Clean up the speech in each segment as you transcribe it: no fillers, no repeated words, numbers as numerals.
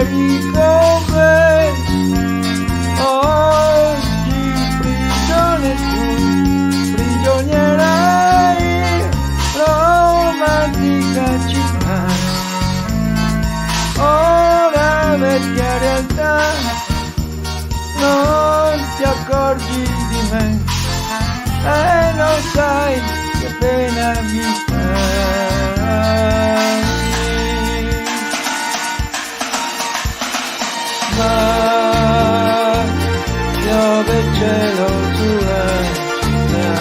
eri con me. Oggi prigione tu, prigioniera in romantica città. Ora vecchia realtà, non ti accorgi di me e non sai che pena mi fai. Ma piove il cielo sulla città,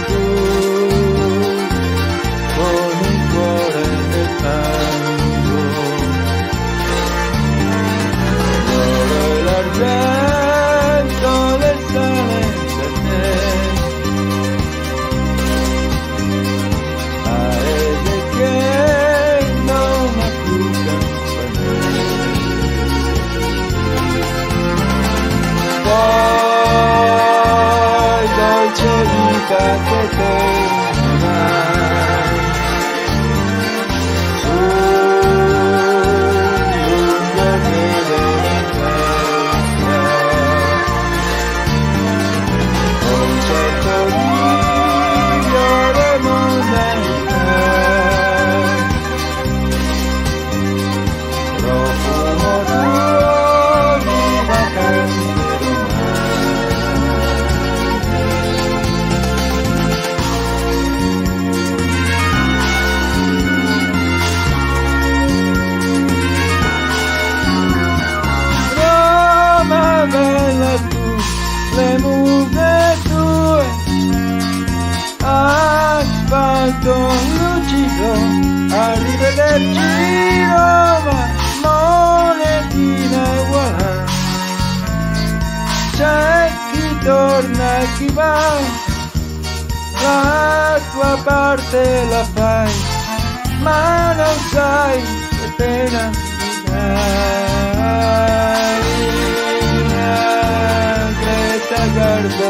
tu con il cuore del fango, l'oro e l'argento, le sale per te. Paese che non ha più canzone. Poi dolce vita che te non hai, su un dormire in festa, concetto di ore modernità, profumo tuo di vacanze romane. Roma bella tu, le muse tue, asfalto lucido, arrivederci Roma, monetina uguale. C'è chi torna e chi va, la tua parte la fai, ma non sai che pena mi dai. Greta Garbo